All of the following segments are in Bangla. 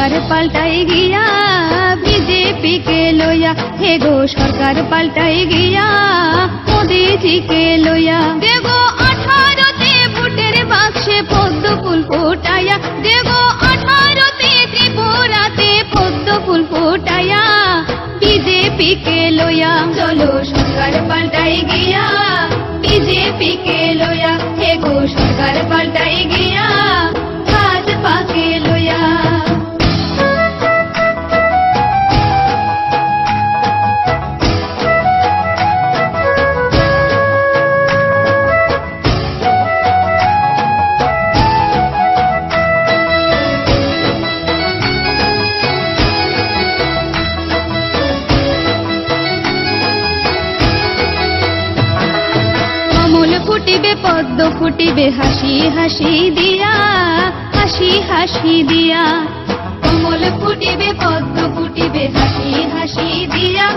সরকার পাল্টাই গিয়া বিজেপি কে লইয়া, হে গো সরকার পাল্টাই গিয়া মোদিজিকে লইয়া। দেগো 18তে ভোটের বাক্সে পদ্ম ফুল ফোটাইয়া, দেগো 18তে ত্রিপুরাতে পদ্ম ফুল ফোটাইয়া বিজেপি কে লইয়া। চলো সরকার পাল্টাই গিয়া বিজেপি কে লইয়া, হে গো সরকার পাল্টাই গিয়া ভাজপা কে লইয়া। কমল ফুটিবে পদ্ম ফুটিবে হাসি হাসি দিয়া, হাসি হাসি দিয়া। কমল ফুটিবে পদ্ম ফুটিবে হাসি হাসি দিয়া,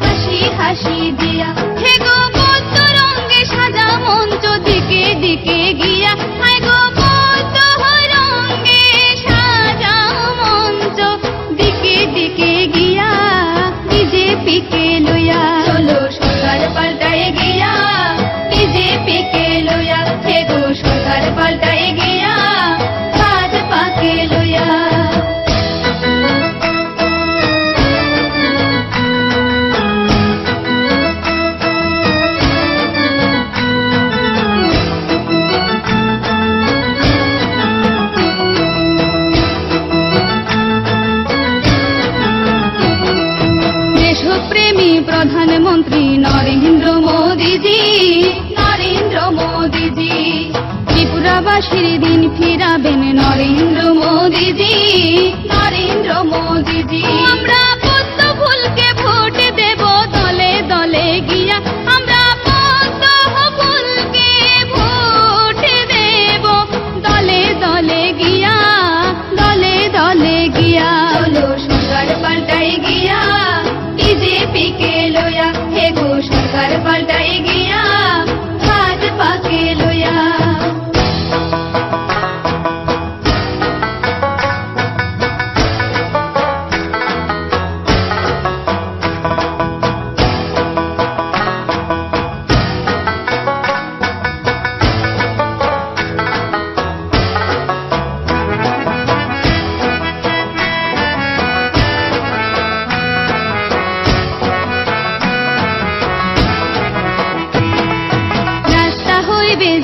হাসি হাসি দিয়া। হে গো পদ্ম রঙে সাজা মঞ্চ দিকে দিকে গিয়া, হায় গো পদ্ম রঙে সাজা মঞ্চ দিকে দিকে গিয়া বিজেপি কে লইয়া। চলো সরকার পাল্টাই গিয়া বিজেপি কে লইয়া, হে গো সরকার পাল্টাই গিয়া ভাজপা কে লইয়া। দেশপ্রেমী প্রধানমন্ত্রী নরেন্দ্র মোদিজি, নরেন্দ্র মোদিজি। ত্রিপুরাবাসীর দিন ফিরাবেন নরেন্দ্র মোদিজি, নরেন্দ্র মোদিজি। আমরা পদ্ম ফুলকে ভোট দেব দলে দলে গিয়া, আমরা পদ্ম ফুলকে ভোট দেব দলে দলে গিয়া, দলে দলে গিয়া। চলো সরকার পাল্টাই গিয়া বিজেপি কে লইয়া, হে গো সরকার পাল্টাই গিয়া ভাজপা কে লইয়া।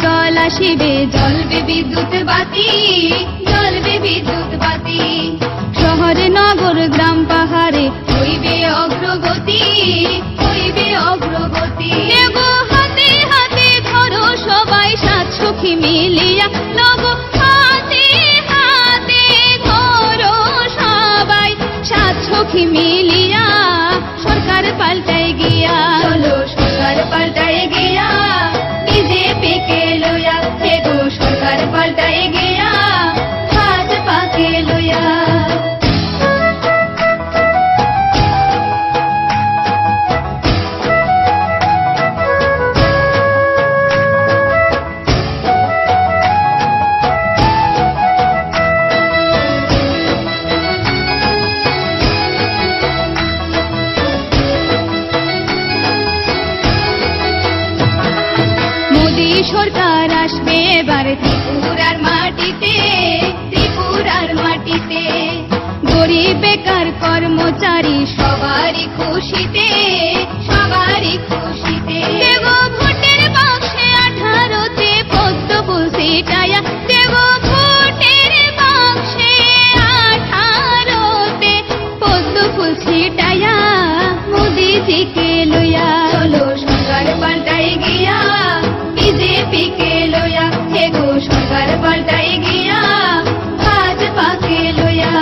জল আসিবে জ্বলবে বিদ্যুৎ বাতি, জ্বলবে বিদ্যুৎ বাতি। শহরে নগর গ্রাম পাহাড়ে হইবে অগ্রগতি, হইবে অগ্রগতি। দেগো হাতে হাতে ধরো সবাই সাত সখী মিলিয়া, লগো হাতে হাতে ধরো সবাই সাত সখী মিলিয়া সরকার পাল্টাই গিয়া। চলো সরকার পাল্টাই গিয়া বিজেপি কে লইয়া, হে গো সরকার পাল্টাই গিয়া ভাজপা কে লইয়া। মোদি সরকার আসবে এবার ত্রিপুরার মাটিতে, ত্রিপুরার মাটিতে। গরিব বেকার কর্মচারী সবারই খুশিতে, সবারই খুশিতে। দেগো ভোটের বাক্সে 18তে পদ্ম ফুল ছিটাইয়া, দেগো ভোটের বাক্সে 18তে পদ্ম ফুল ছিটাইয়া মোদিজিকে লইয়া। চলো সরকার পাল্টাই গিয়া বিজেপি কে লইয়া, হে গো সরকার পাল্টাই গিয়া ভাজপা কে লইয়া।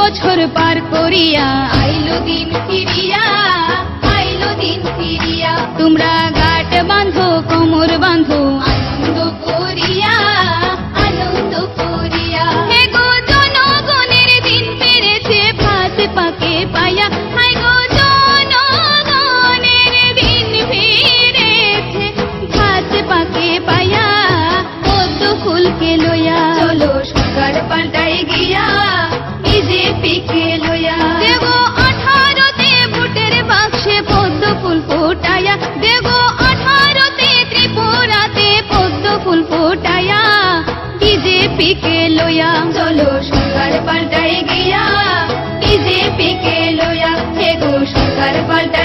বছর পার করিয়া আইলো দিন ফিরিয়া, আইলো দিন ফিরিয়া। তোমরা গাঁট বাঁধো কোমর বাঁধো আনন্দ করিয়া, দলকে লইয়া চলো সরকার পাল্টাই গিয়া বিজেপিকে লইয়া দেব 18তে ভোটের বাক্সে পদ্ম ফুল ফোটায়া দেব 18তে ত্রিপুরাতে পদ্ম ফুল ফোটায়া বিজেপিকে লইয়া চলো সরকার পাল্টাই গিয়া বিজেপিকে লইয়া হে গো সরকার পাল্টাই